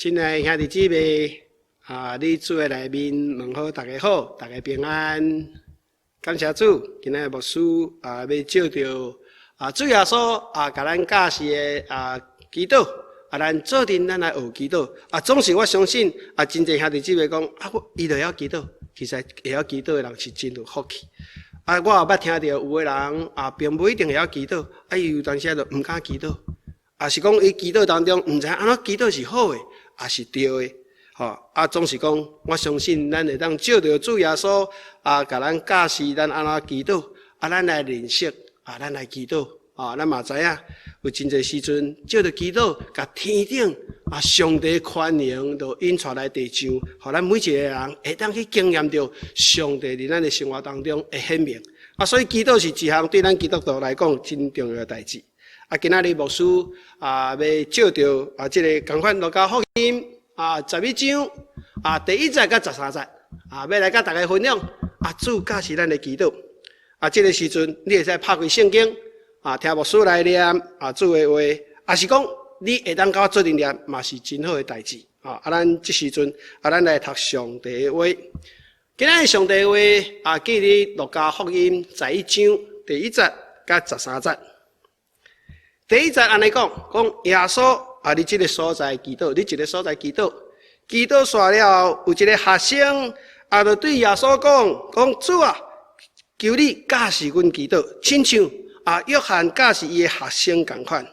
亲爱兄弟姊妹你主的内面问好，大家好，大家平安。感谢主，今日牧师要照着主耶稣甲咱教示的祈祷咱做阵咱来学祈祷总是我相信真侪兄弟姊妹讲伊就晓祈祷，其实会晓祈祷的人是真有福气。我也捌听到有的人并不一定会晓祈祷，伊有当时就毋敢祈祷，是讲伊祈祷当中毋知安怎祈祷是好的，也是对的。总是讲，我相信咱会当照着主耶稣甲咱教示咱安怎祈祷咱来认识咱来祈祷咱嘛知影有真侪时阵照着祈祷，甲天顶上帝宽容就引出来地上，互咱每一个人会当去经验到上帝伫咱的生活当中会显明所以祈祷是一项对咱基督徒来讲真重要的代志今仔日牧师要照着这个同款路加福音11章第1节到13节要来甲大家分享主教示咱的祈祷这个时阵你会使拍开圣经听牧师来念主的话，也是讲你会当甲我做阵念，嘛是真好的代志咱这时阵咱来读上帝的话。今仔日上帝的话记伫路加福音11章第1节到13节。第1节安尼讲耶稣你这个所在祈祷，你这个所在祈祷，祈祷煞了，有一个学生就对耶稣讲主求你教示阮祈祷，亲像约翰教示伊的学生同款。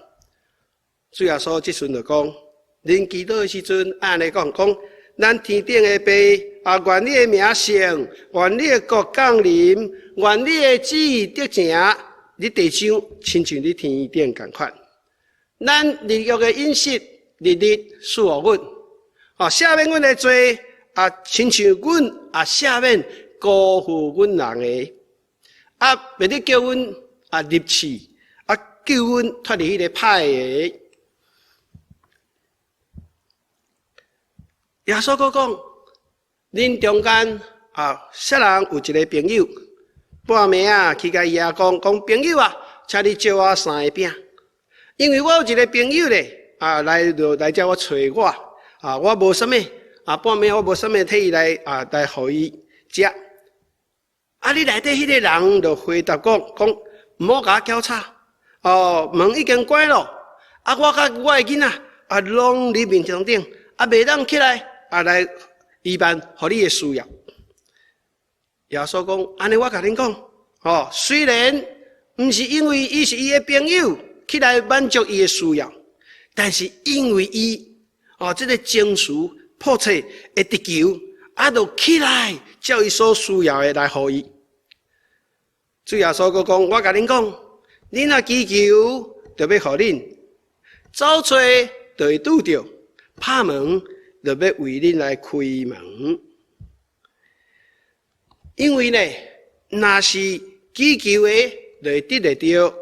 主耶稣即阵就讲，恁祈祷的时阵安尼讲咱天顶的爸愿你的名圣，愿你的国降临，愿你的旨意得成，你地上亲像你天顶同款。咱日月的饮食，日日赐予阮赦免阮的罪亲像阮赦免辜负阮人的袂得叫阮入试救阮脱离迄个歹的。耶稣讲恁中间些人有一个朋友，半暝去甲伊讲朋友请你借我3个饼。因为我有一个朋友咧，来叫我找我，我无啥物，半暝我无啥物替伊来互伊食。你内底迄个人就回答讲，毋好甲我交叉，门已经关了，我甲我的囡仔拢伫面墙顶，袂当起来来医办互你的需要。耶稣讲，安尼我甲恁讲，虽然毋是因为伊是伊的朋友。起来满足伊的需要，但是因为伊这个情绪迫切的得求，就起来叫伊所需要的来予伊。主耶稣佫讲，我甲恁讲，恁若祈求，就要互恁；找找，就会拄着；拍门，就要为恁来开门。因为呢，若是祈求的，就会得得到。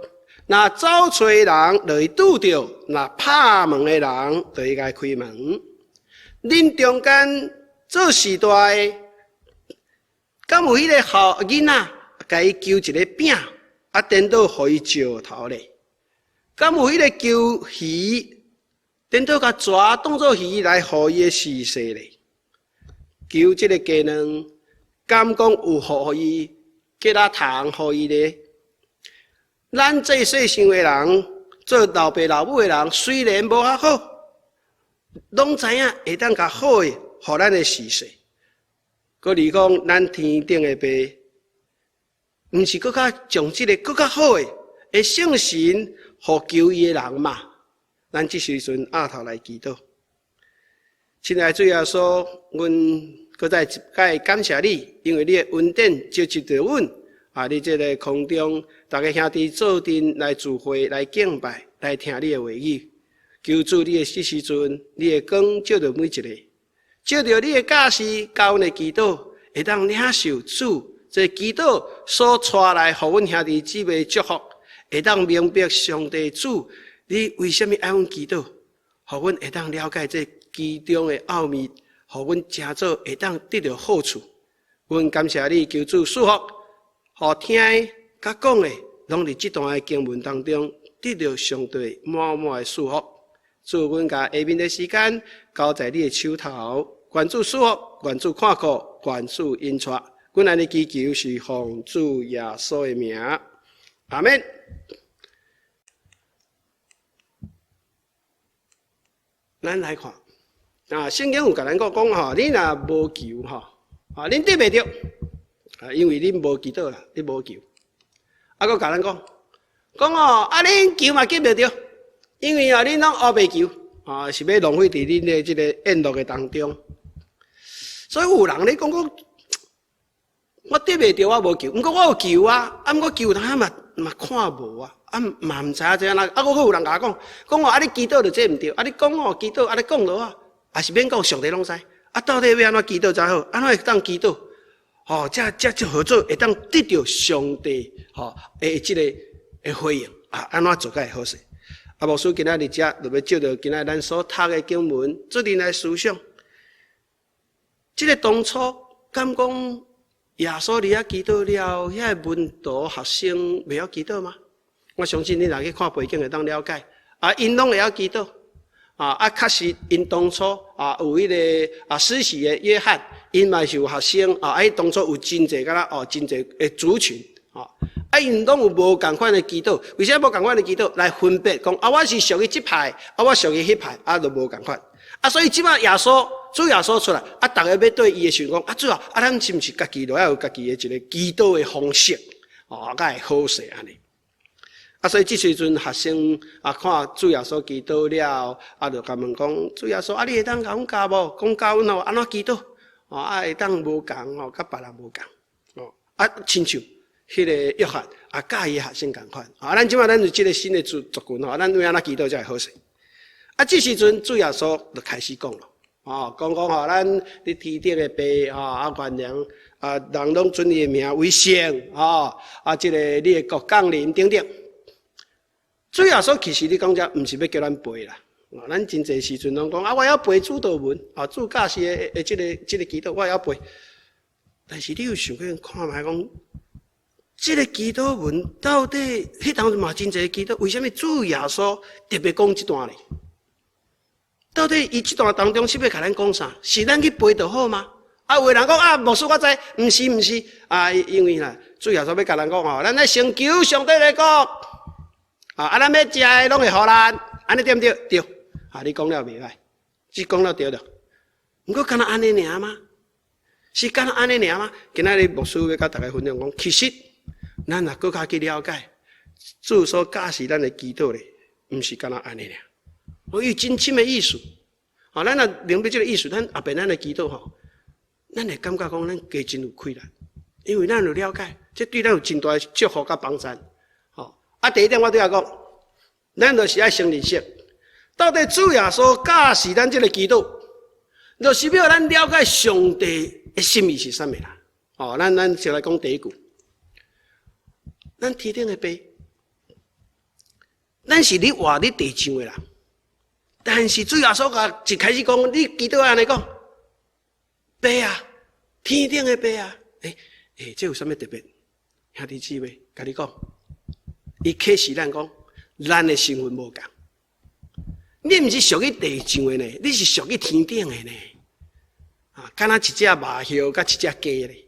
那找找的人就会拄着，那拍门的人就会该开门。恁中间做事大的，敢有迄个好囡仔，甲伊求一个饼，颠倒互伊石头咧？敢有迄个求鱼，颠倒甲蛇当作鱼来互伊的施舍咧？求这个鸡卵，敢讲有互伊结糖互伊咧？咱这世上的人，做老爸老母的人，虽然无遐好，拢知影会当甲好的，互咱的施舍。佫如讲，咱天顶的爸，毋是佫较将这个佫较好的，会圣神互求伊的人嘛？咱这时阵头来祈祷。亲爱的主耶稣，阮佫再一摆感谢你，因为你的恩典招集着阮。你这个空中，大家兄弟做阵来聚会、来敬拜、来听你的话语。求主你的这时阵，你的光照着每一个，照着你的教示、教阮的祈祷，会当领受主这祈祷所带来，互阮兄弟姊妹祝福，会当明白上帝主，你为什么爱阮祈祷，互阮会当了解这其中的奥秘，互阮真做会当得到好处。阮感谢你，求主祝福。互听的、甲讲的，拢伫这段的经文当中得到上帝满满的祝福。祝阮甲下面的时间交在你的手头，愿主赐福，愿主看顾，愿主恩赐。阮安尼祈求是奉主耶稣的名，阿门。咱来看圣经有甲咱讲吼，你若无求吼，恁得袂着，因为恁无祈祷啦，你无求。佫甲咱讲恁求嘛求袂着，因为恁拢黑白求，是要浪费伫恁的即个宴乐的当中。所以有人咧讲我得袂着，我无求，毋过我有求啊，毋过求他嘛看无啊。嘛毋知影怎样啦，佫有人甲我讲你祈祷就这毋对，你讲祈祷，你讲落也是免讲，上帝拢知。到底要安怎祈祷才好？安怎会当祈祷？这合作会当得到上帝的即个回应安怎做才会好势？牧师今仔日遮就要照着今仔咱所读的经文，做阵来思想。即个当初敢讲耶稣伫遐祈祷了，遐个门徒学生袂晓祈祷吗？我相信你若去看背景会当了解，因拢会晓祈祷，确实因当初有迄个施洗的约翰，因嘛是有学生因当初有真济敢若真济的族群，因拢有无共款的祈祷，为啥无共款的祈祷来分别讲我是属于这派，我属于迄派，就无共款。所以即摆主耶稣出来，大家要对伊的时候讲主啊，咱是毋是家己都要有家己的一个祈祷的方式，才会好势安尼。所以这时阵学生看主耶稣祈祷了，就甲问讲主耶稣你会当甲阮教无？讲教阮安怎祈祷？会当无共甲别人无共亲像迄个约翰教伊学生共款。咱即摆咱有即个新的族群咱要安怎祈祷才会好势？这时阵主耶稣就开始讲了，讲咱你天顶的爸原谅人拢尊你的名为圣即个你的国降临等等。主耶稣其实你讲遮毋是要叫咱背啦，咱真济时阵拢讲我要背主祷文主教士的即个祈祷我要背，但是你有想过看卖讲，即个祈祷文到底迄当嘛真济祈祷，为什么主耶稣特别讲这段呢？到底伊这段当中是要甲咱讲啥？是咱去背就好吗？有人讲牧师我知，毋是因为啦，主耶稣要甲咱讲咱来成就上帝的国。咱要食的拢会互咱，安尼对毋对？对。你讲了袂歹，只讲了对了。毋过干那安尼尔吗？是干那安尼尔吗？今仔日牧师要甲大家分享讲，其实咱若搁较去了解，主所教示咱的祈祷咧，毋是干那安尼尔。有真深的意思。咱若明白这个意思，咱后边咱的祈祷咱会感觉讲咱加真有困难，因为咱有了解，这对咱有真大的祝福甲帮助。第一点我对他讲，咱就是要先认识，到底主耶稣教示咱这个祈祷，就是要咱了解上帝的心意是啥物啦。咱先来讲第一句，咱天顶的爸，咱是你活你地上的人，但是主耶稣一开始讲，你祈祷安尼讲，爸啊，天顶的爸啊，这有啥物特别？兄弟姊妹，甲你讲。伊启示咱讲，咱的身份无共。你毋是属于地上的呢，你是属于天顶的呢。敢若一只麻雀甲一只鸡咧。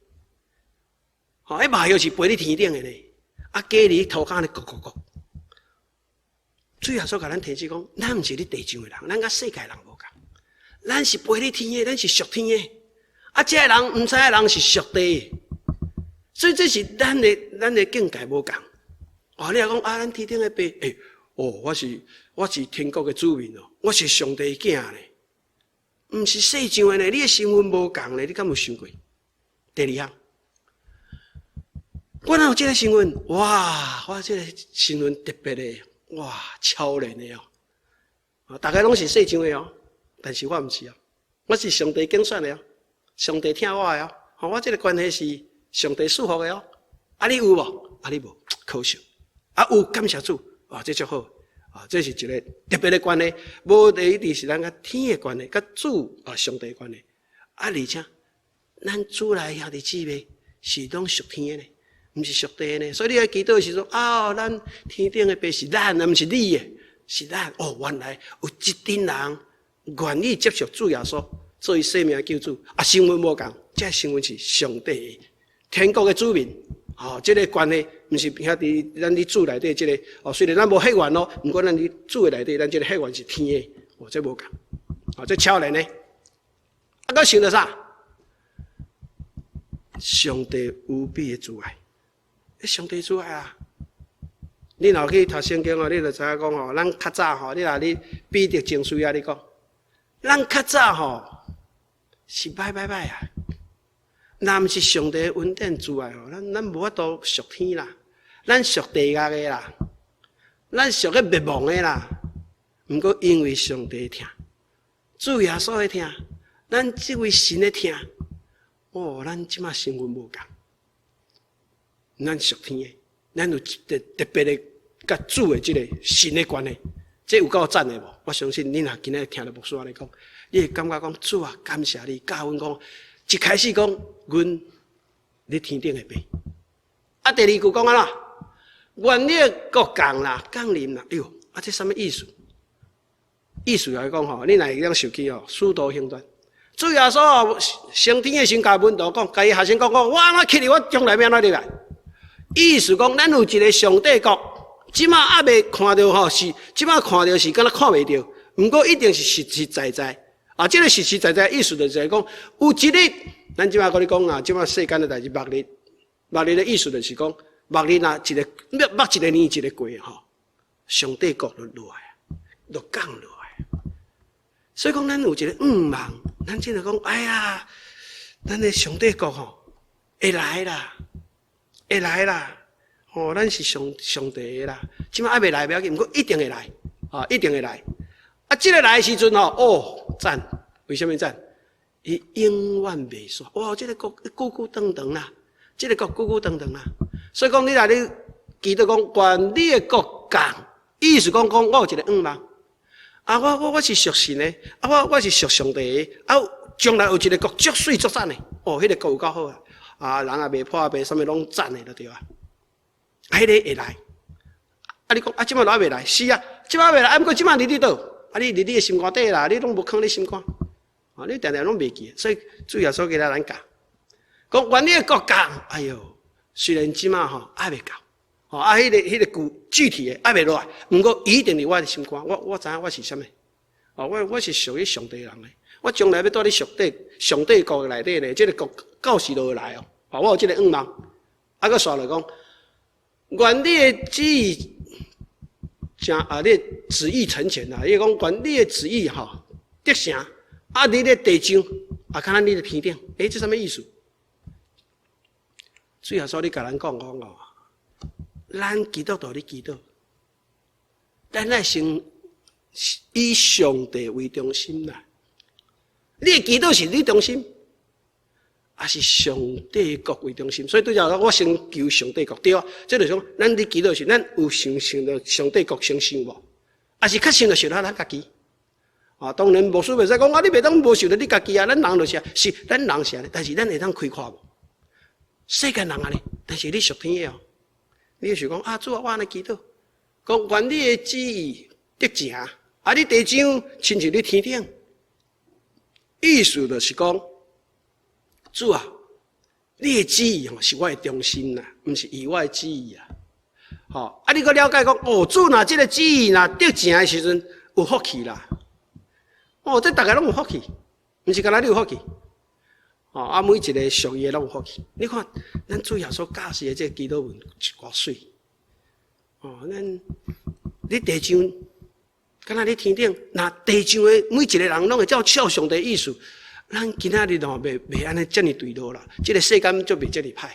迄麻雀是飞伫天顶的呢，鸡伫涂骹咧咕咕咕。主耶稣甲咱提醒讲，咱毋是你地上的人，咱甲世界人无共。咱是飞伫天的，咱是属天的。这个人毋知影人是属地的，所以这是咱的境界无共。你也讲咱天顶的爸，我是天国的子民我是上帝的囝咧，毋是世上的呢。你的身份无共咧，你敢有想过？第二项，我哪有这个身份？哇，我这个身份特别的，哇，超然的大家拢是世上的但是我毋是我是上帝拣选的上帝听我的我这个关系是上帝祝福的你有无？你无，可惜。有感谢主这就好这是一个特别的关系，无第一点是咱甲天的关系，甲主上帝的关系而且咱主来兄弟姊妹是拢属天的呢，毋是属地的呢。所以你要祈祷的时候咱天顶的爸是咱，毋是你的，是咱原来有一群人愿意接受主耶稣做伊生命的救主，身份无共，这身份是上帝的天国的子民。这个关系毋是遐伫咱伫主内底这个虽然咱无血缘咯，毋过咱伫主的内底，咱这个血缘是天的，这无共。这超然呢，搁想到啥？上帝无比的慈爱，上帝慈爱啊！你若去读圣经你就知影讲咱较早你若你彼得前书你讲，咱较早是歹啊！若毋是上帝的恩典慈爱咱无法度属天啦，咱属地狱的啦，咱属个灭亡的啦。毋过因为上帝听，主耶稣的听，咱这位神的听，咱即马身份无共，咱属天的，咱有特别的甲主的这个神的关系，这有够赞的无？我相信你若今日听到牧师安尼讲，你会感觉讲主啊，感谢你教阮讲，一开始讲阮伫天顶的爸，第二句讲啦，愿你的国降啦，降临啦，这什么意思？意思来讲你若会当受起使徒行传。主耶稣升天的时甲门徒讲，甲伊学生讲，我安怎去哩？我将来要安怎入来？意思讲，咱有一个上帝国，即马还未看到是即马看到是敢若看袂到，毋过一定是实实在在。这个实实在在意思就是讲，有一日，咱即马跟你讲即马世间的代志，末日的意思就是讲，末日一个一个年一个过上帝国就落来，就降落来。所以讲，咱有一个望，咱真係講，哎呀，咱的上帝國會來啦，會來啦，咱是上帝的啦，即馬還未來不要緊，不過一定會來，一定會來。這個來的時陣讚，為什麼讚？伊永遠袂煞，這個國久久長長啦，這個國久久長長啦。所以講，你若你記得講，願你的國降，意思講我有一個望。我是屬神的，我是屬上帝的，將來有一個國足水足讚的，迄個國有夠好啊！人也未破白，什麼攏讚的就對啊。迄個會來，你講即馬哪未來？是啊，即馬未來，不過即馬你佗？你佇你的心肝底啦，你攏無囥你心肝，你定定攏袂記，所以主要所給咱教，講願你的國降，哎喲，雖然即馬還未到。迄個具體的還未落來，不過一定是我的心肝。我知影我是啥物？我是屬於上帝人的。我將來要到你上帝國內底呢，這個國到時就會來我有這個望。擱刷來講，願你的旨意你的旨意成全啦。伊講願你的旨意得成，你的地上看咱你的天頂，這什麼意思？主要說你甲咱講咱基督徒，你基督，咱乃先以上帝為中心啦。你的基督是你中心，還是上帝國為中心？所以對就我先求上帝國對啊。即就是講，咱的基督是咱有想到上帝國先想無，還是較先就想到咱家己？當然無須袂使講你袂當無想到你家己啊。咱人就是咱人是安尼，但是咱會當開闊無？世間人安尼，但是你屬天的你是講主啊，我安尼祈禱，講願你的旨意得成，你地上親像你天頂。意思就是講，主啊，你的旨意是我的中心啦，唔是以我的旨意啊。你閣了解講，主若這個旨意若得成的時陣有福氣啦。這大家攏有福氣，唔是干那你有福氣。每一個屬於的攏有福氣。你看，咱主耶穌教示的這個基督文偌水。你地上，敢若你天頂，那地上的每一個人攏會照上帝意思。咱今仔日袂安尼這麼對落啦。這個世間就袂這麼歹。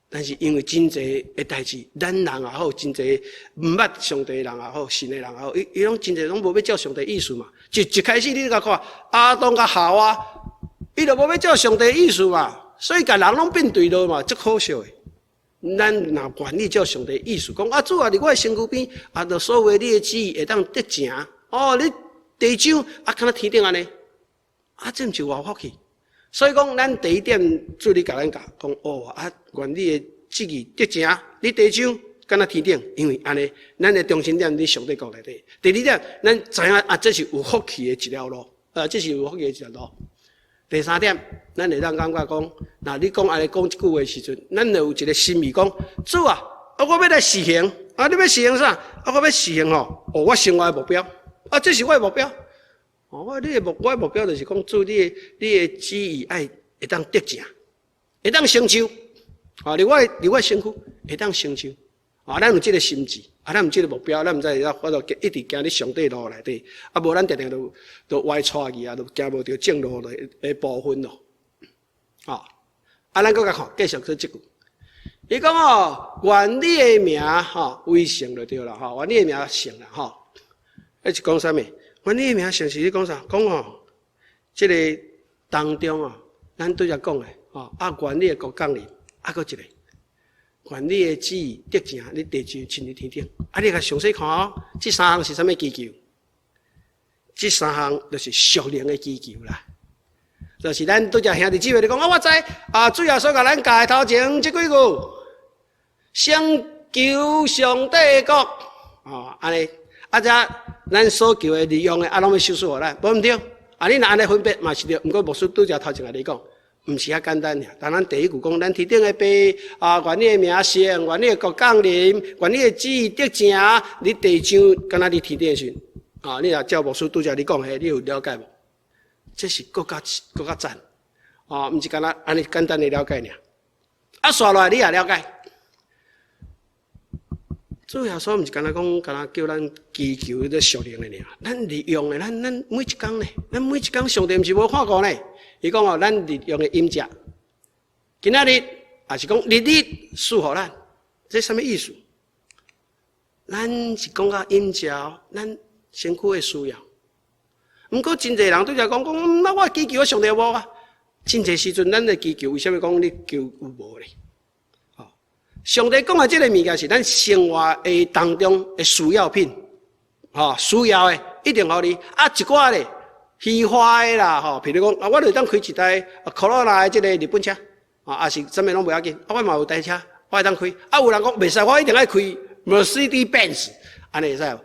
但是因為真濟的代志，咱人也好，真濟毋捌上帝的人也好，信的人也好，伊攏真濟攏無要照上帝意思嘛。一開始你甲看亞當甲夏娃，伊就無要照上帝意思嘛，所以甲人攏變對落嘛，足可笑的。咱若願意照上帝意思講，主啊，佇我的身軀邊，就所謂你的旨意會當得成。你地上敢若天頂安尼，這毋是有福氣。所以講，咱第一點，主你甲咱講，願你的旨意得成，你地上敢若天顶，因为安尼，咱的中心点伫上帝国内底。第二点，咱知影啊，这是有福气的一条路，这是有福气的一条路。第三点，咱会当感觉讲，那你讲安尼讲一句话的时阵，咱就有一个心意讲，主啊，我要来实行，啊，你要实行啥？我要实行吼，我生活的目标，这是我的目标。我的目标就是讲，主你的旨意爱会当得成，会当成就，伫我身躯会当成就。咱有这个心志，咱有这个目标，咱毋知我就一直行伫上帝路内底，无咱定定都歪错去啊，都行无着正路的部分咯。咱搁甲看，继续说这句。伊讲愿你的名为圣就对了愿你的名圣啦是讲啥物？愿你的名圣是咧讲啥？讲这个当中咱拄则讲的愿你的国降临，搁一个。愿你的旨意得成，你地上亲伫天顶。你甲详细看这三项是啥物祈求？这三项就是属灵的祈求啦。就是咱拄则兄弟姊妹咧讲，我知主耶稣甲咱教的头前即几句，先求上帝的国安尼则咱所求的利用的拢要收束互咱，无毋对。你若安尼分别嘛是对，毋过牧师拄则头前甲你讲。毋是遐简单尔，但咱第一句讲，咱天顶的爸愿你的名圣，愿你的国降临，愿你的旨意得成，你地上敢若你天顶时，你若照牧师拄则你讲的，你有了解无？这是更较赞，毋是敢若安尼简单的了解尔。刷落来你也了解。主要说毋是敢若讲，敢若叫咱祈求这属灵的尔，咱利用的，咱每一工呢，咱每一工上帝毋是无看过呢。伊讲咱利用的饮食，今仔日也是讲日赐互咱，这什么意思？咱是讲到饮食，咱身躯的需要。毋过真侪人对着讲，那我祈求上帝无啊？真侪时阵，咱的祈求为什么讲你求有无咧？上帝讲的这个物件是咱生活的当中的需要品，需要的一定互你一寡咧。虚华的啦，譬如讲，我就当开一台Corolla的这个日本车，也是啥物拢不要紧。我嘛有台车，我会当开。有人讲袂使，我一定爱开 Mercedes Benz， 安尼会使。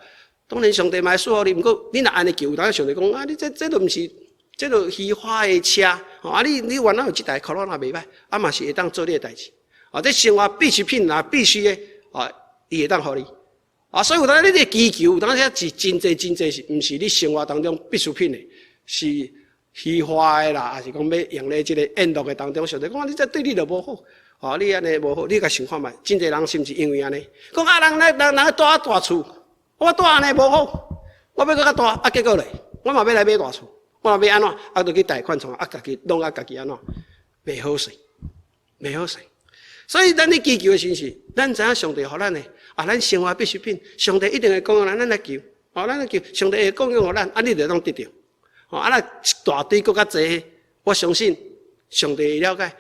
当然上帝嘛赐予你，不过你若安尼求，当然上帝讲你这都毋是，这都虚华的车。你原来有这台 Corolla 袂歹，嘛是会当做你的代志。这生活必需品啦，必须的，伊会当互你。所以有当你的祈求，有当时是真济是，毋是你生活当中必需品的。是虚华的啦，还是讲要用咧这个宴乐的当中，上帝讲你这对你就无好，你安尼无好，你甲想看觅，真侪人是毋是因为安尼？讲人大厝，我住安尼无好，我要搁较大，结果咧，我嘛要来买大厝，我嘛要安怎？就去贷款创，家己弄家己安怎？袂好势，袂好势。所以咱咧祈求的时是，咱知影上帝互咱的咱生活必需品，上帝一定会供应咱来求，咱来求，上帝会供应互咱，你就当得到。那一大堆更较济，我相信上帝了解。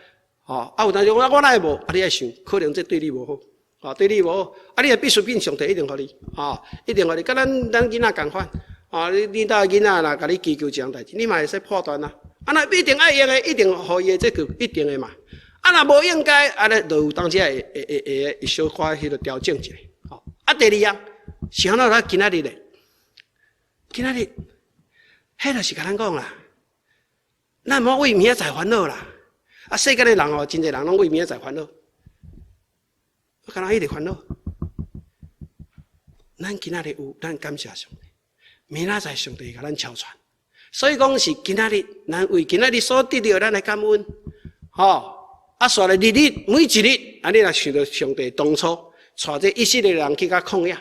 有当时我哪会无？你爱想，可能这对你无好，对你无好。你的必需品，上帝一定互你，一定互你。甲咱囡仔共款，你家囡仔啦，甲你祈求一样代志，你嘛会使破断啊。那一定爱用的，一定互伊的，这个一定的嘛。若无应该，尼就有当时会小可迄个调整一下。第二样，是安怎今仔日咧？今仔日。迄就是甲咱讲啦，咱莫为明仔载烦恼啦。世间的人真侪人拢为明仔载烦恼，我敢若一直烦恼。咱今仔日有，咱感谢上帝。明仔载上帝甲咱超传，所以讲是今仔日，咱为今仔日所得到，咱来感恩。煞来日每一日，你若想到上帝当初带这一世的人去甲抗疫，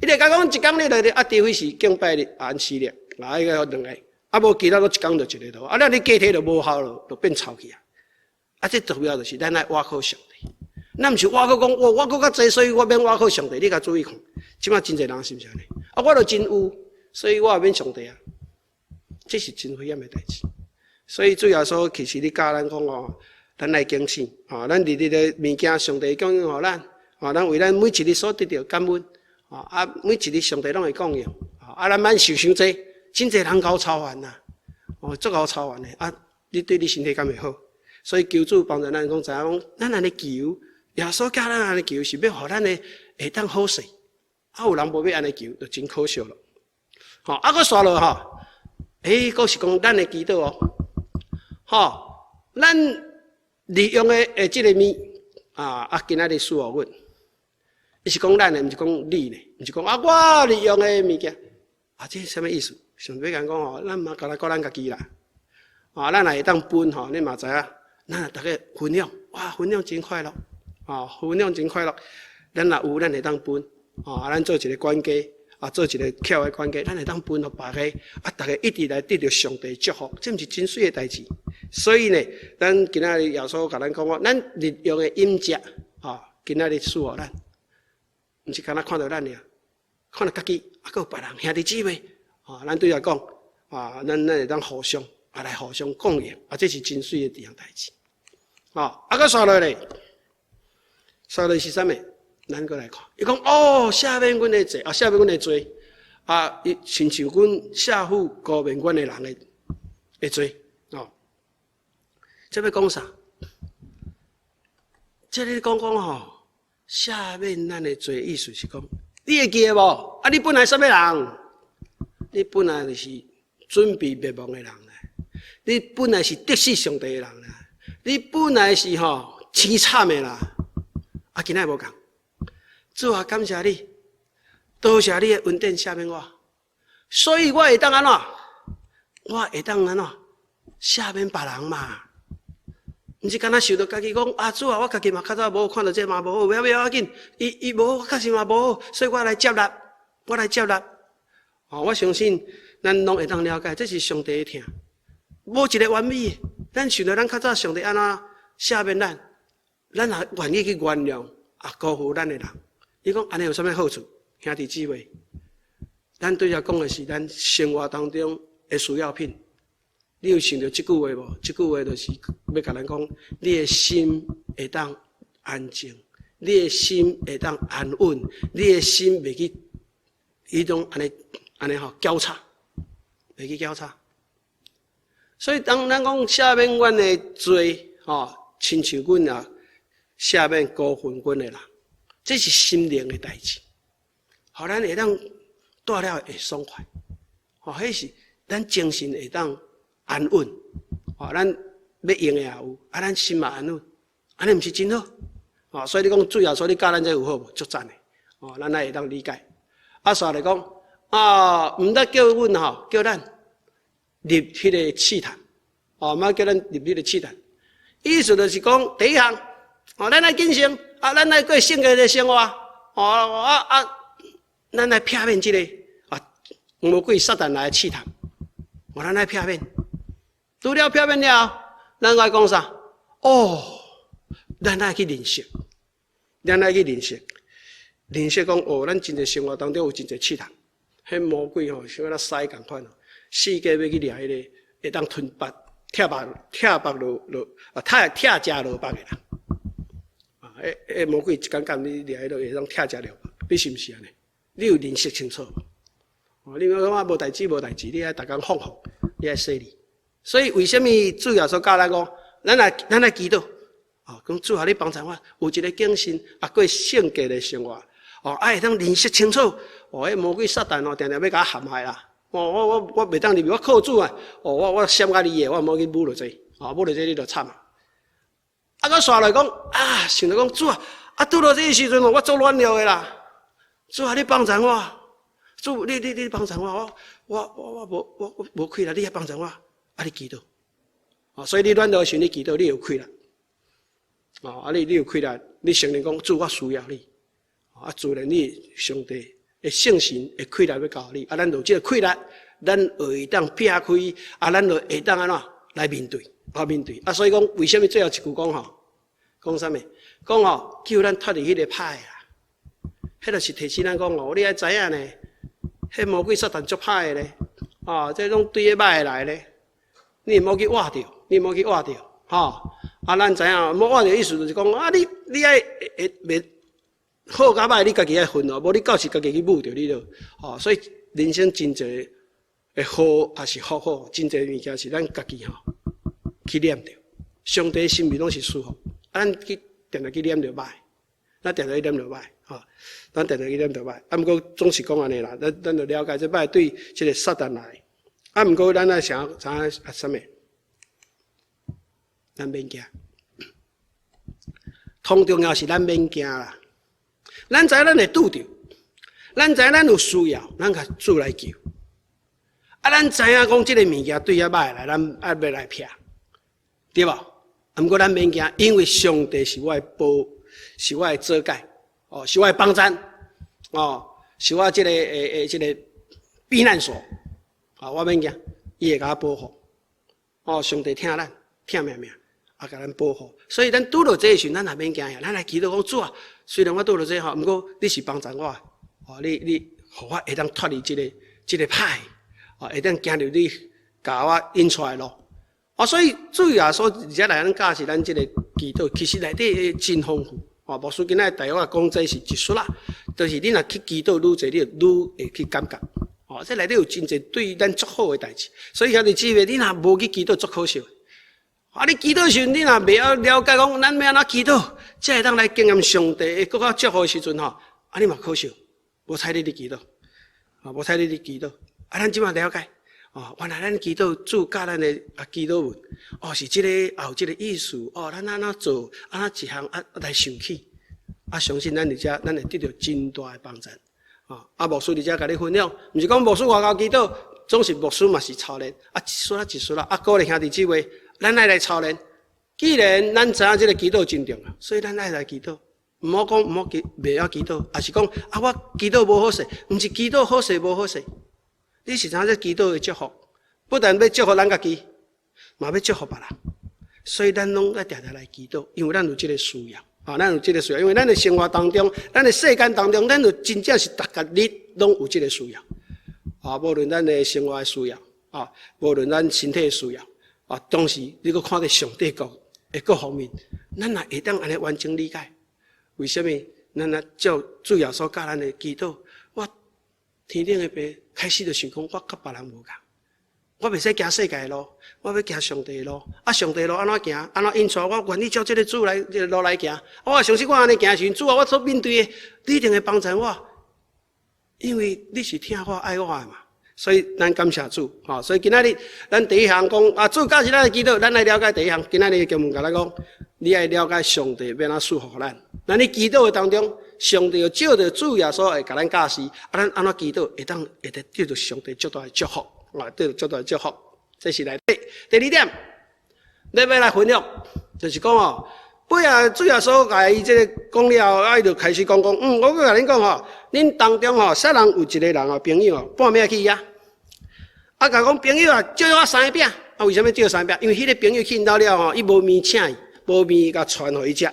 伊就甲讲一工日来除非是敬拜日、安息日。迄个两个，无其他都一工就一个头，你家体就无效了，就变臭去啊！这主要就是咱来倚靠上帝，咱毋是倚靠讲我搁较济，所以我免倚靠上帝。你甲注意看，即马真侪人是毋是安尼？我就真有，所以我也免上帝啊！这是真危险的代志。所以主要说，其实你教咱讲咱来敬信咱日日的物件，上帝供应互咱咱为咱每一日所得到感恩每一日上帝拢会供应咱莫受伤济。真侪人搞操烦呐，足搞操烦的你对你身体敢会好？所以求主帮助咱讲，知影讲，咱安尼求，耶稣教咱安尼求，是要互咱的会当好势。啊，有人无要安尼求，就真可惜咯。吼，啊，佫刷落吼，佫是讲咱的祈祷哦。吼，咱利用的即个物今仔日伺候阮，伊是讲咱的，毋是讲你呢，毋是讲我利用的物件，这是啥物意思？上尾讲吼，咱嘛甲咱家己啦。咱若会当分吼，你嘛知影，咱大家分享，哇，分享真快乐，分享真快乐。咱若有，咱会当分，咱做一个管家，做一个巧的管家，咱会当分互别个，大家一直来得到上帝祝福，这毋是真水的代志。所以呢，咱今仔日耶稣甲咱讲，咱日用的饮食，今仔日伺候咱，毋是干那看到咱尔，看到家己，还有别人兄弟姊妹，咱对来讲，咱会当互相。来互相供应，这是真水的一样代志。佫刷落来，刷落是啥物？咱过来看，伊讲赦免阮的罪，赦免阮的罪，亲像阮赦负高免阮的人的罪，这要讲啥？这里讲吼，赦免咱的罪，意思是讲，你会记得无？你本来啥物人？你本来就是准备灭亡的人。你本来是得罪上帝的人啦，你本来是凄惨的啦，今仔无共。主啊，感谢你，多谢你的恩典赦免我，所以我会当安怎？我会当安怎？赦免别人嘛，毋是干那想到家己讲主啊，我家己嘛较早无看到这嘛无好，不要紧，伊无好，确实嘛无好，所以我来接纳，我来接纳。我相信咱拢会当了解，这是上帝的疼。无一个完美的，咱想到咱较早上帝安怎赦免咱，咱也愿意去原谅辜负咱的人。伊讲安尼有啥物好处？兄弟姊妹，咱对遐讲的是咱生活当中的需要品。你有想到即句话无？即句话就是要甲咱讲，你的心会当安静，你的心会当安稳，你的心袂去迄种安尼交叉，袂去交叉。所以当咱讲赦免阮的罪，亲像阮赦免辜负阮的人，这是心灵的代志，互咱会当住了会爽快，迄是咱精神会当安稳，咱要用的也有，咱心嘛安稳，安尼毋是真好，所以你讲主要说你教咱这有好无？足赞的，咱会当理解。煞来讲毋得叫阮叫咱。入迄个试探，莫叫咱入迄个试探。意思就是讲，第一项，咱来谨慎，咱来过圣洁的生活，咱来避免这个魔鬼撒旦来试探，咱来避免。除了避免了，咱来讲啥？咱来去认识，认识讲咱真侪生活当中有真侪试探，迄魔鬼像那屎共款。世界要去掠迄个会当吞腹、拆食萝卜的人，魔鬼一竿竿你掠迄个会当拆食萝卜，你是毋是安尼？你有认识清楚无？你讲无代志，你爱逐工放放，你爱说理。所以为什么主要所教咱讲，咱来祈祷，讲主啊，你帮助我有一个敬信过圣洁的生活，会当认识清楚，迄魔鬼撒旦定定要甲我陷害啦。我袂当入去，我靠主啊！我闪甲你的，我无去侮辱这，侮辱这你就惨啊！佫刷来讲想着讲主啊，拄到这个时阵我做软弱的啦，主啊，你帮助我，主你帮助我无亏啦，你也帮助我，你祈祷，所以你软弱时你祈祷，你有亏啦，你有亏啦，你承认讲主我需要你，自然你上帝。圣神会开力要教你，咱有这个开力，咱会当劈开，咱就会当安怎来面对，所以讲为什么最后一句讲啥物？讲叫咱脱离迄个歹啦，迄就是提醒咱讲你爱知影呢，迄魔鬼撒旦足歹的咧，这种对个歹来咧，你莫去挖掉，咱知影，莫挖掉意思就是讲你爱袂。好甲歹，你家己爱分无你到时家己去悟着你就，所以人生真侪的好也是好，真侪物件是咱家己去念着。上帝心里拢是舒服，咱去定定去念着歹，咱定一点就歹，咱定一点就歹。啊，毋过总是讲安尼啦，咱就了解这摆对这个撒旦来。啊，毋过咱啊啥物？咱免惊，通重要是咱免惊啦。咱知咱会拄着，咱知咱有需要，咱甲主来求。啊，咱知影讲即个物件对遐歹来，咱要来撇，对无？毋过咱免惊，因为上帝是我的是我的遮盖，是我的帮站，是我即个即个避难所，我免惊，伊会甲我保护。上帝听咱，听命，甲咱保护。所以咱拄到这个时，咱也免惊呀，咱来祈祷讲主啊，虽然我拄到这毋过你是帮助我，你互我会当脱离即个歹，会当行入你甲我引出来路。所以主耶稣而且来咱教示咱即个祈祷，其实内底真丰富。牧师今仔大约讲这是一术啦，就是你若去祈祷愈侪，你就愈会去感觉。这内底有真侪对咱足好诶代志。所以兄弟姊妹，你若无去祈祷，足可惜。你祈祷时，你若未晓了解讲，咱要安怎祈祷，才会当来经验上帝会搁较祝福诶时阵你嘛可惜，无采你伫祈祷，无采你伫祈祷。咱即马了解。原来咱祈祷主教咱的祈祷文，是即个有即个意思，咱安怎做，安怎一项来想起，相信咱伫遮，咱会得到真大的帮助。牧师伫遮甲你分享，毋是讲牧师外口祈祷，总是牧师嘛是操练，一丝一丝鼓励兄弟姊妹，咱爱来操练。既然咱知影即个祈祷真重要，所以咱爱来祈祷，毋好讲毋好袂晓祈祷，也是讲我祈祷无好势，毋是祈祷好势无好势。你是知影这祈祷的祝福，不但要祝福咱家己，嘛要祝福别人。所以咱拢要常常来祈祷，因为咱有这个需要，咱有这个需要，因为咱的生活当中，咱的世间当中，咱就真正是逐个日拢有这个需要，无论咱的生活的需要，无论咱身体的需要，当时你搁看到上帝各方面，咱也会当安尼完整理解。为什么？咱照主耶稣教咱的祈祷，我天顶的爸开始就想讲，我甲别人无共，我袂使行世界的路，我要行上帝的路。上帝的路安怎行？安怎引出？我愿意照这个主来这个路来行。我相信我安尼行时，主啊，我所面对的，你一定会帮助我，因为你是听我爱我的嘛。所以咱感谢主，所以今仔日咱第一项讲主教是咱的祈祷，咱来了解第一项。今仔日经文甲咱讲，你爱了解上帝要安怎祝福咱。咱伫祈祷的当中，上帝照着主耶稣会甲咱教示，咱安怎祈祷会得到上帝足大的祝福，得到足大的祝福。这是内底第二点，你要来分享，就是讲尾啊，主耶稣甲伊这个讲了，伊就开始讲，我要甲恁讲恁当中煞人有一个人朋友半暝去甲讲朋友借我3个饼，为什么借3个饼？因为迄个朋友去因兜了伊无面请伊，无面甲传互伊食，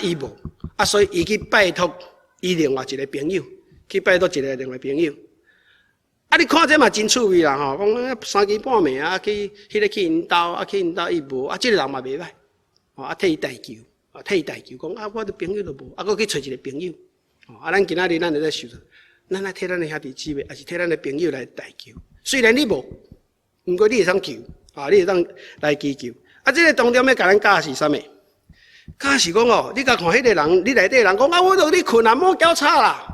伊无，所以伊去拜托伊另外一个朋友，去拜托一个另外朋友。你看这嘛真趣味啦讲3更半暝去迄个去因兜，去因兜伊无，这个人嘛袂歹，替伊代求，讲我的朋友都无，搁去找一个朋友，咱今仔日咱就在想，咱来替咱的兄弟姊妹，还是替咱的朋友来代求。虽然你无，毋过你会当求，你会当来祈求。这个当中要甲咱教是啥物？教是讲你甲看迄个人，你内底人讲我都你困莫交叉啦。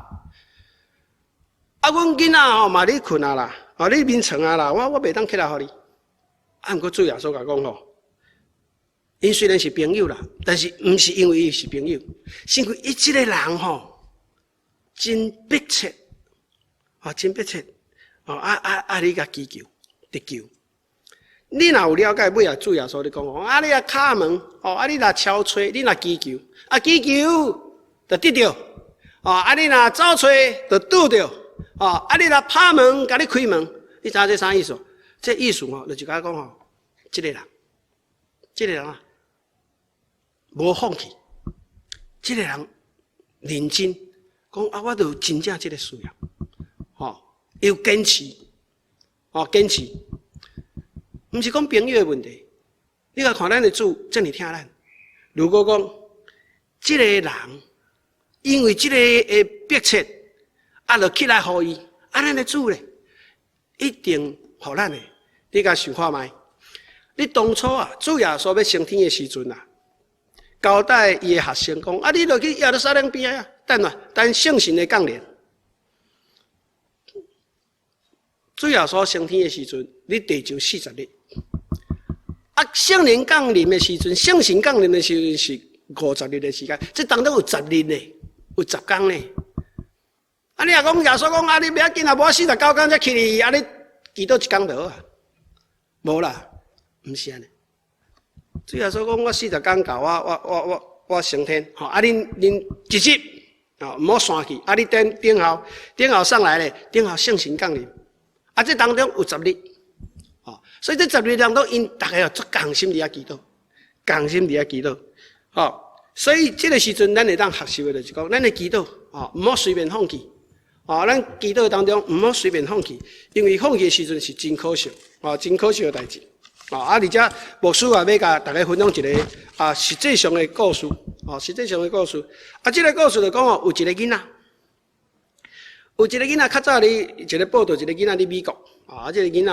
阮囡仔嘛你困啦，你眠床啦，我袂当起来互你。毋过主耶稣甲讲因虽然是朋友啦，但是毋是因为伊是朋友，是因为伊这个人真迫切，真迫切，你甲祈求得救。你若有了解，尾啊主耶稣你讲你若敲门，你若敲吹，你若祈求，祈求就得着，你若走吹就拄着。你若拍门，甲你开门，你知影这啥意思？这意思就是甲讲这个人无放弃，这个人认真讲我就真正这个需要，要坚持，坚持，毋是讲朋友的问题。你甲看咱的主这么听咱，如果讲这个人因为这个迫切。就起来互伊，咱的主咧，一定互咱的。你甲想看觅？你当初主耶稣要升天的时阵交代伊的学生讲：啊，你落去耶路撒冷边啊，等圣神的降临。主耶稣升天的时阵，你地上40日。啊，圣灵降临的时阵，圣神降临的时阵是50日的时间，这当中有10日呢，有10天呢。啊，你若讲耶稣讲啊，你不要紧啊，无49天才去哩，啊，你祈祷1天就好啊？无啦，唔是安尼。主耶稣讲我40天到，我升天，吼啊，恁一日哦，唔好散去，啊，你等候上来咧，等候圣神降临，啊，这当中有10日。所以这10日当中，因大家要足共心伫遐祈祷，共心伫遐祈祷，所以这个时阵，咱会当学习的就是讲，咱的祈祷，唔好随便放弃，咱祈祷当中唔好随便放弃，因为放弃的时阵是真可惜，真可惜的代志，而且牧师也要甲大家分享一个实际上的故事，实际上的故事，这个故事就讲有一个囡仔，较早哩一个报道，一个囡仔伫美国，这个囡仔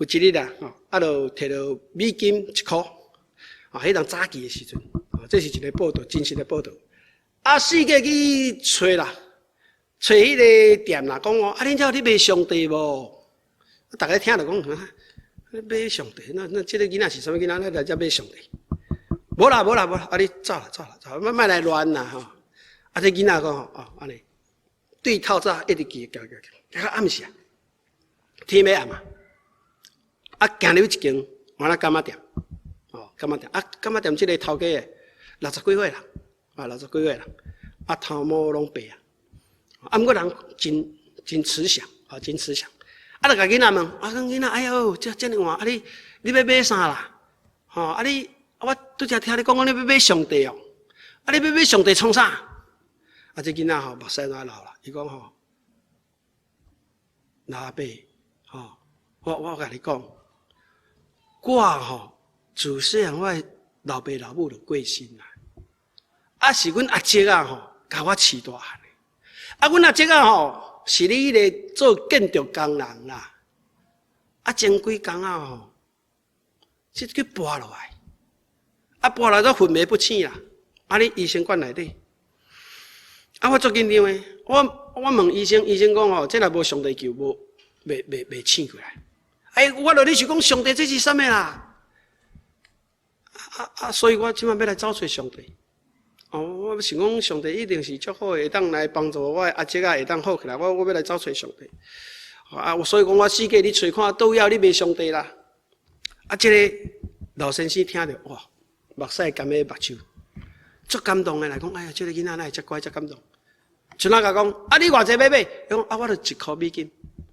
有一日就摕到美金1块，迄当早期的时阵，这是一个报道，真实的报道。世界去找啦，找迄个店啦，讲恁遮有咧卖上帝无？大家听了讲，买上帝，那这个囡仔是啥物囡仔？咱来遮买上帝？无啦，你走啦，莫来乱啦这囡仔讲安尼，对透早一直行，到暗时天要暗行入一间完了柑仔店，柑仔店这个头家60几岁啦，60几岁啦，头毛拢白毋过人真慈祥，真慈祥。就甲囡仔问，囡仔，哎呦，这尔晚，你要买啥啦？我拄则听你讲你要买上帝哦，你要买上帝创啥？这囡仔目屎哪流啦？伊讲老爸，我甲你讲。我自细汉我老爸老母就过身啦，是阮阿姐甲我饲大汉的，阮阿姐是咧迄个做建筑工人啦，前几工这去跋落来，跋来都昏迷不醒啦，咧医生馆内底，我足紧张的，我问医生讲这若无上帝救，袂醒过来。我落你是讲上帝这是啥物啦？所以我即摆要来找找上帝。我想讲上帝一定是足好，会当来帮助我阿姐会当好起来。我要来找找上帝。所以讲我世界你找看都要你卖上帝啦。这个老先生听着哇，目屎干的目睭，足感动的来讲，哎呀，这个囡仔哪会遮乖遮感动？像那甲讲，你偌济要买？伊讲我就1块美金。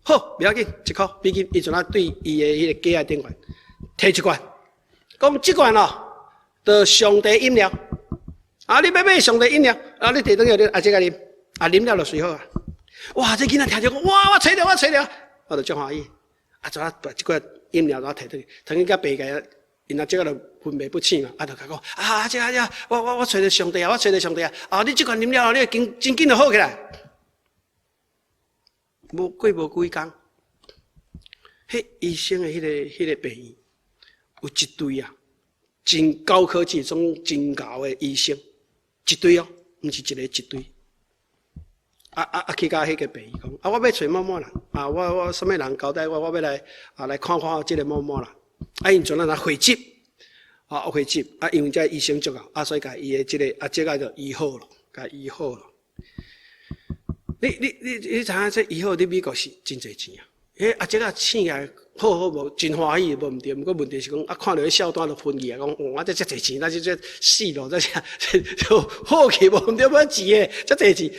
好，不要紧，1块美金，伊阵对伊的迄个鸡仔顶悬，摕1罐，讲这罐就上帝饮料，你要买上帝饮料，你摕转去你阿姐甲啉，啉了就睡好啊。哇，这囡仔听着讲，哇，我吹着，我就足欢喜，就把这罐饮料摕转去，摕去甲白个，因阿姐就昏迷不醒嘛，就甲讲，阿姐，我吹着上帝啊，我吹着上帝啊，你这罐啉了，你真紧就好起来。无几工，迄医生的迄个病院有一堆真高科技种真高的医生，一堆毋是一堆。去到迄个病院讲，我要找某人，我什么人交代我要来看这个某人。因阵来汇集，因为这医生足够，所以甲伊的这个这个就医好了，甲医好了。你知影这以后伫美国是真侪钱这个醒起来好无，真欢喜无毋对。毋过问题是讲看到迄小单就分去讲我这侪钱，那这死咯，这好去无毋对，要钱诶，这侪钱。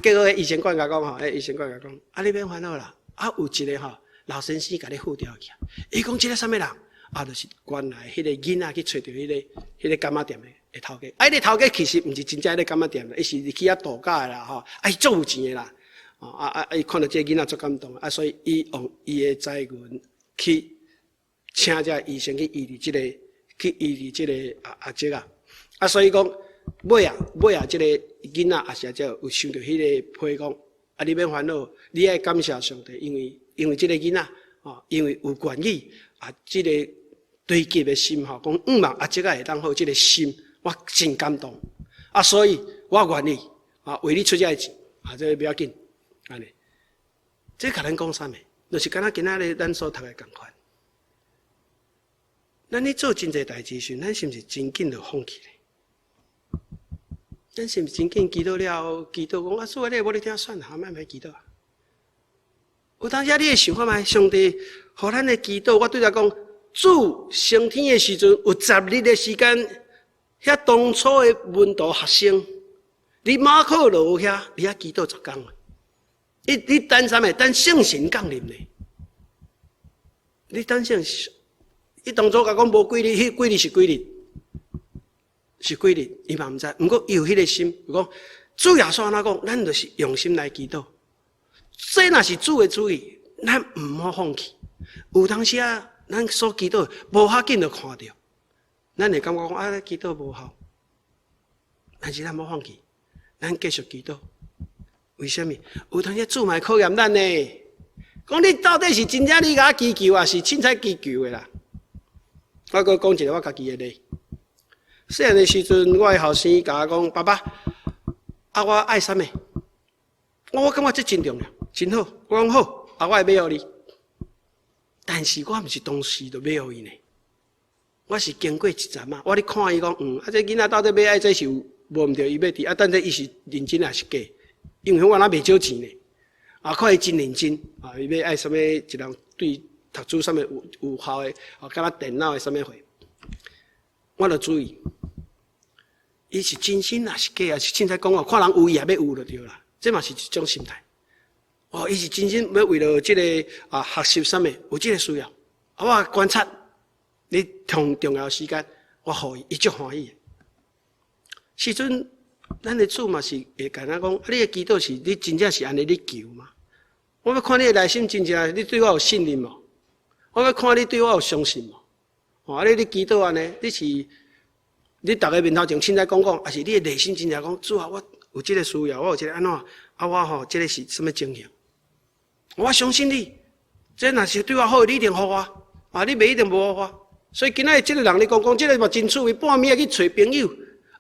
结果医生馆甲讲医生馆甲讲，你免烦恼啦，有一个老先生甲你付掉去。伊讲这个啥物人？就是原来迄个囡仔去找到迄个柑仔店的头家。迄个头家其实毋是真正迄个柑仔店，伊是去度假的啦，伊足有钱的啦。伊看到这个囡仔足感动，所以伊用伊的财源去请这医生去医治这个阿姐啊。所以讲尾这个囡仔也是有想到迄个批讲，你免烦恼，你爱感谢上帝，因为这个囡仔因为有愿意这个对极的心讲毋望阿姐会当好，这个心我真感动啊！所以我愿意啊，为你出这个钱啊，这个不要紧，安尼。这甲咱讲啥物？就是敢若今仔日咱所读的共款。咱咧做真侪代志时，咱是毋是真紧就放弃咧？咱是毋是真紧祈祷了？祈祷讲啊，主啊，你无咧听算了，莫祈祷啊。有当时你会想看觅，上帝互咱的祈祷，我对他讲，主升天的时阵有10日的时间，遐当初的门徒学生，你马可楼遐，你遐祈祷10天。你等啥物？等圣神降临呢？你等圣神？伊当初甲讲无几日，迄几日是几日？是几日？伊嘛毋知。毋过伊有迄个心，就讲主耶稣安怎讲？咱就是用心来祈祷。这若是主的旨意，咱毋好放弃。有当时啊，咱所祈祷无遐紧就看到，咱会感觉讲啊，祈祷无效。但是咱无放弃，咱继续祈祷。为什么？有当时主嘛考验咱呢？讲你到底是真正你甲我祈求啊，是凊彩祈求的啦？我阁讲一个我家己的例。细汉的时阵，我的后生甲我讲：“爸爸，啊，我爱啥物？”我感觉这真重要，真好。我讲好，啊，我会买互你。但是我毋是当时就买互伊呢，我是经过一站啊。我咧看伊讲，啊，这囡仔到底买爱这是有无毋对，伊要伫啊，但这伊是认真还是假？因为我若袂少钱呢，啊，看伊真认真啊，伊要爱啥物一人对。读书啥物有效的，啊，敢若电脑的啥物货，我著注意，伊是真心还是假啊？是凊彩讲哦，看人有伊也要有就对啦。这嘛是一种心态。哦，伊是真心要为了这个啊学习啥物有这个需要，啊，我观察你同重要时间，我互伊，伊足欢喜。时阵，咱的主嘛是会甲咱讲，你的祈祷是你真正是安尼咧求嘛？我要看你的内心真正，你对我有信任无？我要看你对我有相信无？哦，你祈祷安尼，你是你逐个面头前凊彩讲，还是你的内心真正讲，主啊，我有这个需要，我有这个安怎？啊，我吼，这个是什么情形？我相信你，这若是对我好，你一定互我，啊，你袂一定无互我。所以今仔日这个人咧讲，这个嘛真趣味，半暝去找朋友，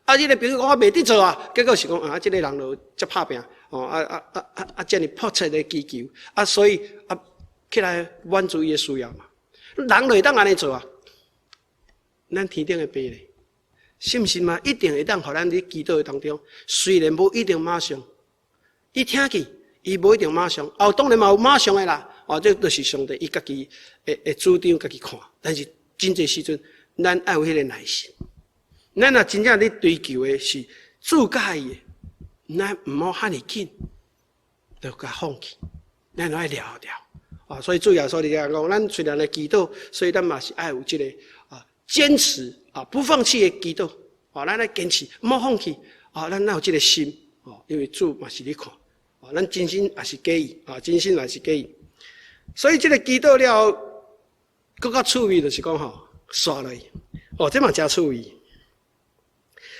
啊，这个朋友讲我袂得做啊，结果是讲啊，这个人就足拍拼，哦，这么迫切的祈求，啊，所以啊。起来满足伊的需要嘛？人就会当安尼做啊？咱天顶的爸咧，信不信嘛？一定会当，互咱伫祈祷的当中，虽然无一定马上，伊听去，伊无一定马上，哦，当然嘛有马上的啦，哦，这就是上帝伊家己会主张家己看，但是真侪时阵，咱爱有迄个耐心。咱若真正咧追求的是主介意的，咱毋好遐尼紧，就甲放弃，咱爱聊聊。啊，所以主耶稣你讲，咱虽然来祈祷，所以咱嘛是爱有这个啊坚持啊不放弃的祈祷，啊，咱来坚持，莫放弃啊，咱有这个心啊，因为主嘛是你看啊，咱真心也是假意啊，真心也是假意，所以这个祈祷了，更较趣味就是讲吼，刷落去，哦，这嘛真趣味。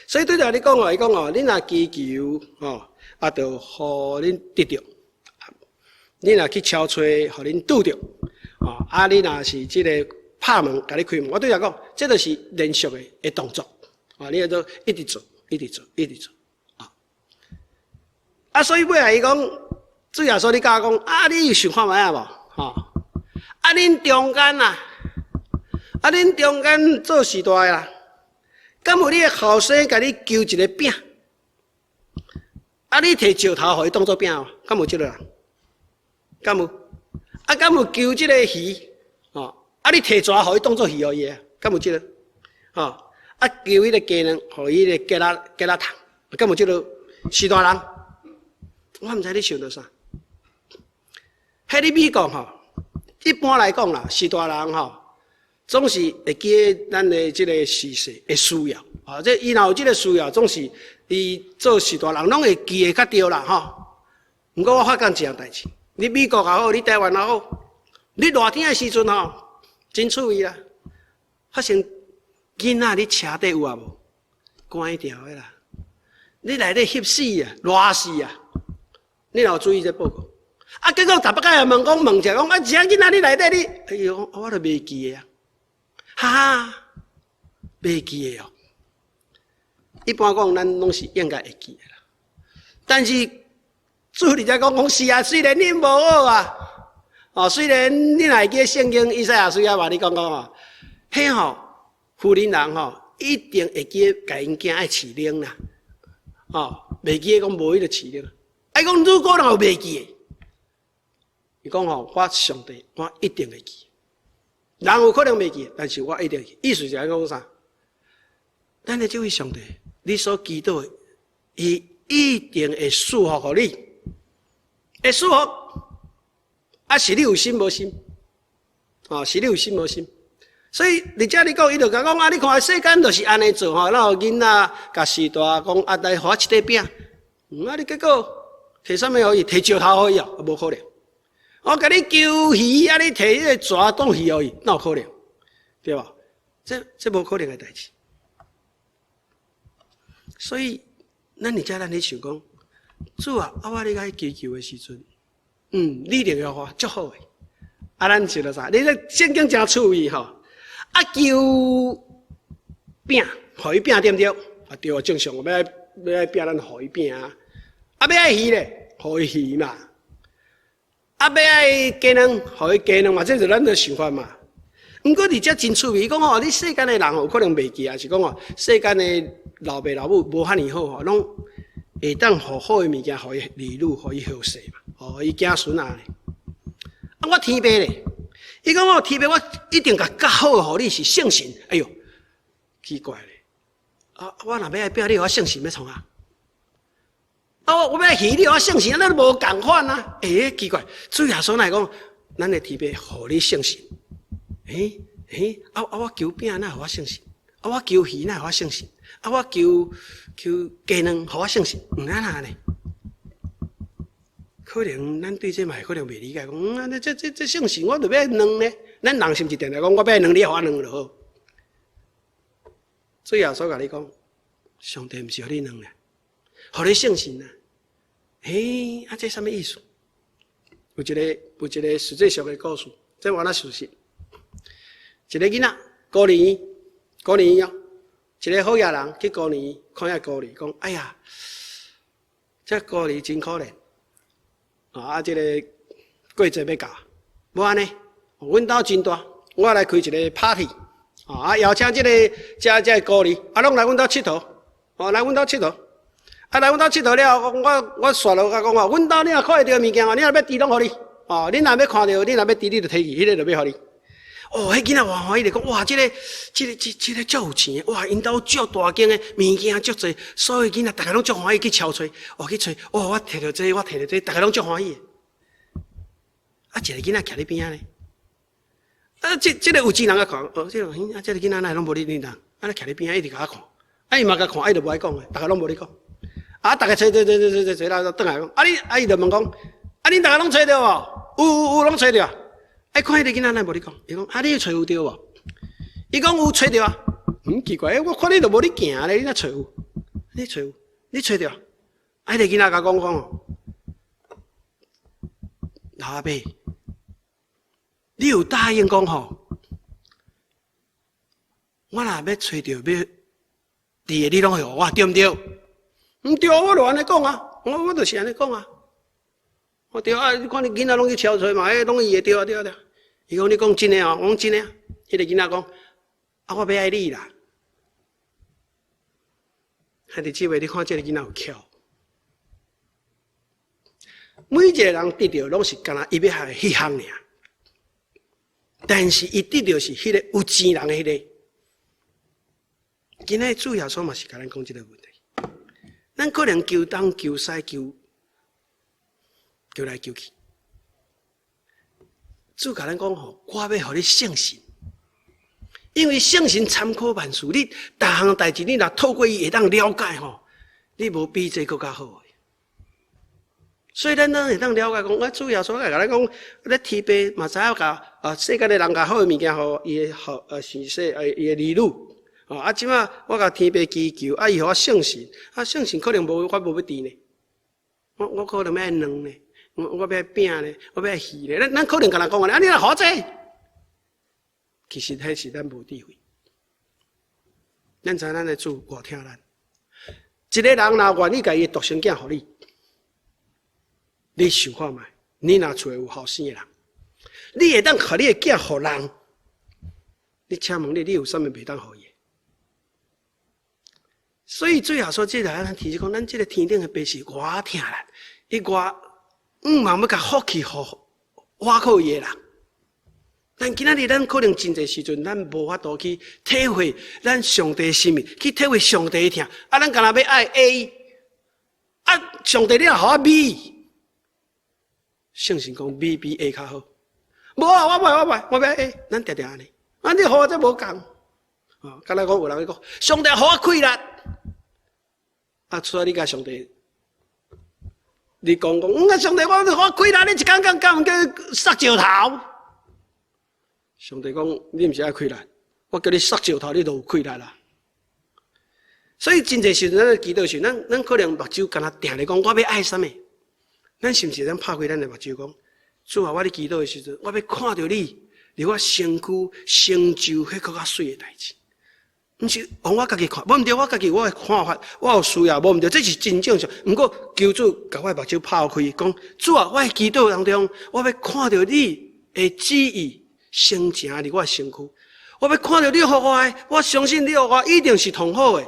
所以对着你讲哦，伊讲哦，恁若祈求哦，啊，就互恁得着。你若去敲吹，互恁拄着，啊！你若是即个拍门，甲你开门，我对伊讲，这就是连续的动作，啊！你都一直做，一直做，一直做，啊！所以尾来伊讲，主耶稣你甲我讲，啊！你有想看觅啊无？啊！恁中间啊，啊！恁中间做时代啦，敢有你的后生甲你求一个饼？啊！你摕石头互伊当做饼哦？敢有即个人？敢有？啊，敢有求即个鱼？哦，啊，你摕蛇互伊当做鱼互伊啊？敢有即个？哦，啊，求迄个鸡卵，互伊个鸡仔虫，敢有即个？是大人？我毋知你想到啥？迄你美国吼，一般来讲啦，是大人吼，总是会记咱的即个时势的需要。啊，这伊若有即个需要，总是伊做是大人，拢会记会较对啦吼。毋过我发觉一样代志。你美国也好，你台湾也好，你热天的时阵吼，真趣味啦。发现囡仔你车底有啊无？关掉的啦。你内底翕死啊，热死啊！你若有注意这报告？啊，结果逐摆个问讲问者讲，啊，啥囡仔你内底你？哎呦，我都袂记的啊，哈，袂记的哦。一般讲咱拢是应该会记的啦。但是主伫遮讲是啊，虽然恁无学啊，虽然恁会记圣经以赛亚书啊话你讲哦，迄吼富人人吼一定会记家因囝爱饲奶啦，袂记讲无迄个饲奶。爱讲如果人有袂记的，伊讲吼，我上帝我一定会记。人有可能袂记，但是我一定会记。意思是安讲啥？咱的这位上帝，你所祈祷的，伊一定会赐福予你，会赐福。啊，是你有心无心？是你有心无心？所以你遮你讲，伊就甲讲啊，你看世间就是安尼做吼，然后囡仔甲士大讲啊，来互我一块饼，啊，你结果摕啥物互伊？摕石头互伊啊？无可能。我甲你求鱼，啊，你摕迄个蛇当鱼互伊，哪有可能？对吧？这无可能的代志。所以，咱伫遮咱咧想讲，主啊，我咧甲祈求的时阵，你一定要我足好诶。啊，咱想到啥？你咧圣经真趣味吼。啊，求饼，互伊饼对毋对？啊，对啊，正常，要爱饼，咱互伊饼啊。啊，要爱鱼咧，互伊鱼嘛。啊，要爱鸡卵，互伊鸡卵嘛，这是咱的想法嘛。毋过伫遮真趣味，伊讲吼，你世间的人有可能袂记啊，是讲吼，世间的老爸老母无遐尼好吼，拢会当互好的物件，互伊儿女，互伊后世嘛，互伊子孙啊。啊，我天父咧。伊讲我天父，我一定甲较好的，互你是圣神。哎呦，奇怪咧！啊，我若要爱饼，你互我圣神要创啊？啊，我要鱼，你互我圣神，咱都无共款啊！奇怪，主耶稣来讲，咱的天父互你圣神。我求饼，哪互我圣神？啊，我求鱼，哪互我圣神？啊，我求鸡卵，互我圣神？安尼？可能咱对这嘛可能袂理解，讲这圣神我就要两呢？咱人是毋是定定讲我要两，你互我两就好？所以耶稣甲你讲，上帝毋是互你两咧，互你圣神啊！这什么意思？有一个实际上的故事，这我那熟悉。一个囡仔孤儿院哦，一个好野人去孤儿院看遐孤儿，讲哎呀，这孤儿真可怜。这个过节要到，无安尼，阮兜真大，我来开一个 party， 邀请这个孤儿，拢来阮兜佚佗，来阮兜佚佗，来阮兜佚佗了，我刷落甲讲阮兜你若看会到物件你若要猪拢互你，你若要看到，你若要猪，你就摕去，迄个就要互你。迄囡仔哇欢喜就讲，哇，这个足有钱，哇，因兜足大间的物件足侪，所以囡仔大家拢足欢喜去敲吹，去吹，我摕到这，大家拢足欢喜。一个囡仔徛伫边仔咧，这个有钱人啊看，这个囡仔哪拢无理你人，你徛伫边仔一直甲我看，伊嘛甲看，伊就无爱讲诶，大家拢无咧讲，大家吹啦，转来讲，伊就问讲，恁大家拢吹着无？有拢吹着。看迄个囡仔，咱无咧讲。伊讲你找有着无？伊讲有找着啊。奇怪，我看你都无咧行咧，你哪找有？你找着？迄个囡仔甲讲老阿伯，你有答应讲吼，我若要找着要你拢会互我，对毋对？毋对，我就安尼讲啊，我就是安尼讲啊。对啊，你看你囡仔拢去敲吹嘛，拢伊会对啊。伊讲你讲真诶哦，我讲真诶。迄个囡仔讲，我要爱你啦。兄弟姊妹，你看这个囡仔有巧。每一个人得到拢是干那伊要学迄项尔，但是伊得到是迄个有钱人诶迄个。今仔主耶稣嘛是甲咱讲这个问题，咱可能求东求西求来求去，主甲咱讲吼，我要互你圣神，因为圣神参考万事，你逐项代志，你若透过伊会当了解吼，你无比这更较好诶。所以咱会当了解讲，我主耶稣甲咱讲，咧天父嘛知影甲世界的人甲好诶物件，互伊诶好是说伊诶儿女。即摆我甲天父祈求，伊互我圣神，圣神可能无我无要治呢，我可能要爱两呢。我要饼咧，我要鱼咧，咱可能甲人讲啊，你若好这，其实迄是咱无智慧。咱知咱的主偌听咱，一个人若愿意家己独生囝互你，你想看觅，你若厝有后生的人，你会当互你的囝互人，你请问你有啥物袂当互伊？所以最后说，这个咱提示讲，咱这个天顶的爸是偌疼咱，伊偌茫要甲福气互挖苦伊的人。但今仔日咱可能真侪时阵，咱无法度去体会咱上帝的心意，去体会上帝的疼。啊，咱干那要爱 A， 啊，上帝你也互我 B， 圣神讲 B 比 A 较好。无啊，我要 A， 咱定定安尼。啊，你互我这无共。哦，敢若讲有人讲，上帝互我气力。啊，除了你甲上帝，你讲，上帝我气力，你一讲叫杀石头。上帝讲，你毋是爱气力，我叫你杀石头，你就有气力啦。所以真侪时阵，咱祈祷时，咱可能目睭干那定咧讲，我要爱啥物？咱是毋是咱拍开咱的目睭讲，主啊，我咧祈祷的时阵，我要看到你伫我身躯成就迄个较水的代志。毋是往我家己看，无毋对，我家己我的看法，我有需要，无毋对，这是真正常。毋过求主甲我目睭拍开，讲主啊，我的祈祷当中，我要看到你的旨意成成伫我的身躯，我要看到你互我的，我相信你互我一定是同好的，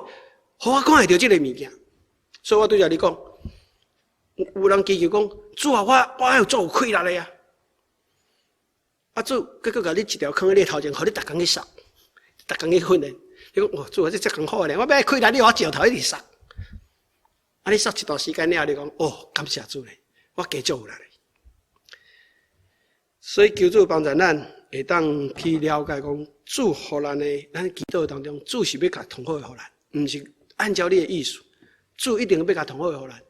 互我看会到这个物件。所以我对着你讲，有人祈求讲，主啊，我还有做有气力的啊！啊主，结果甲你一条坑喺你头前，互你逐工去杀，逐工去训练。你讲，哦，主啊，这咁好咧，我要开力，你我石头一直杀。啊，你杀一段时间了，你讲，哦，感谢主咧，我加做有力。所以求主帮助咱，会当去了解讲，主互咱的，咱祈祷当中，主是要甲同好的互咱，毋是按照你的意思，主一定要甲同好的互咱。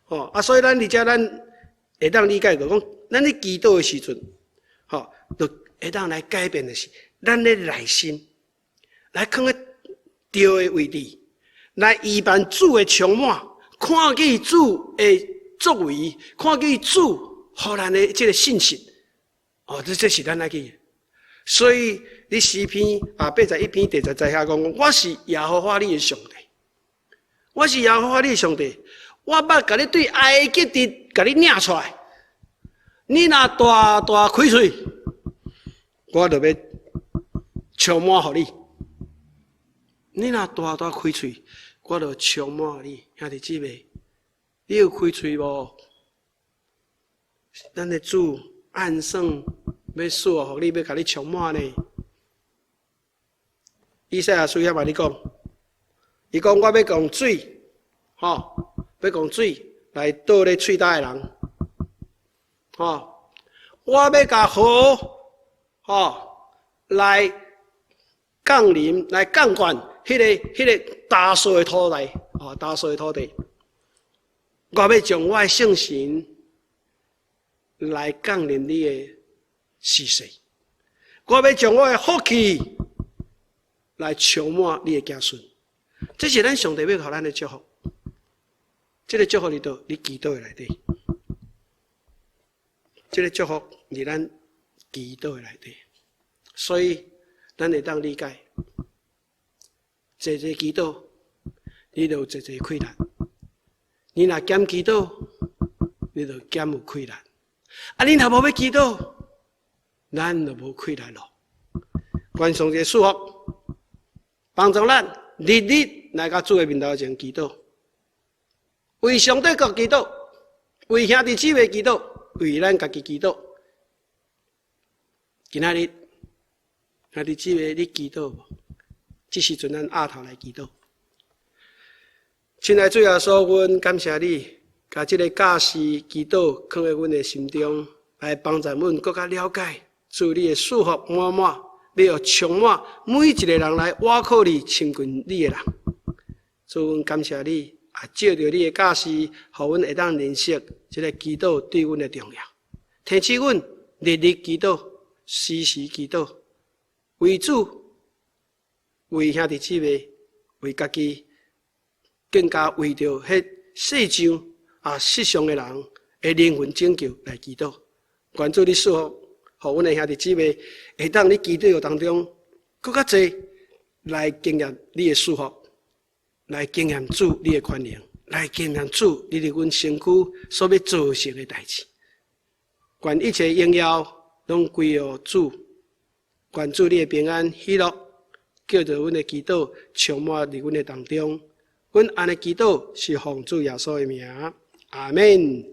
哦，啊，所以咱而且咱会当理解讲，咱咧祈祷的时阵，吼，就会当来改变的是，咱的内心。来放在对的位置，来预办主的充满，看见主的作为，看见主互咱的这个信息。哦，这是咱来去。所以你诗篇81篇第10节遐讲，我是耶和华你的上帝，我是耶和华你的上帝，我捌甲你对埃及地甲你领出来，你若大大开嘴，我就要充满互你。你若大大开嘴，我就充满你，兄弟姊妹，你有开嘴无？咱的主按算要说，互你要甲你充满呢。以赛亚书遐嘛，你讲，伊讲我要讲水，吼，要讲水来倒咧喙内的人，吼，我要甲河，吼，来降临，来降灌。迄个打碎的土地，哦，打碎的土地，我要将我的圣神来降临你的世世，我要将我的福气来充满你的子孙。这是咱上帝要给咱的祝福。这个祝福里头，你祈祷的内底，这个祝福伫咱祈祷的内底，所以咱会当理解。坐坐祈祷，你就坐坐气力；你若减祈祷，你就减有气力。啊，你若无要祈祷，咱就无气力咯。愿上帝祝福，帮助咱日日来到主的面头前祈祷，为上帝国祈祷，为兄弟姊妹祈祷，为咱家己祈祷。今仔日兄弟姊妹，你祈祷无？这时阵，咱压头来祈祷。亲爱主耶稣，阮感谢你，把这个假释祈祷放在阮的心中，来帮助阮更加了解主你的祝福满满，要充满每一个人来倚靠你、亲近你的人。主，阮感谢你，借着你的假释，互阮会当认识这个祈祷对阮的重要。提醒阮日日祈祷，时时祈祷，为主。为兄弟姊妹，为家己，更加为着迄世上世上的人的灵魂拯救来祈祷。愿主你祝福，互阮的兄弟姊妹会当你祈祷当中更较侪来经验你的祝福。来经验主你的权能，来经验主你伫阮身躯所要做成的代志。愿一切荣耀拢归于主，愿主你的平安喜乐，叫做阮的祈祷充满伫阮的当中。阮安尼祈祷是奉主耶稣的名，阿门。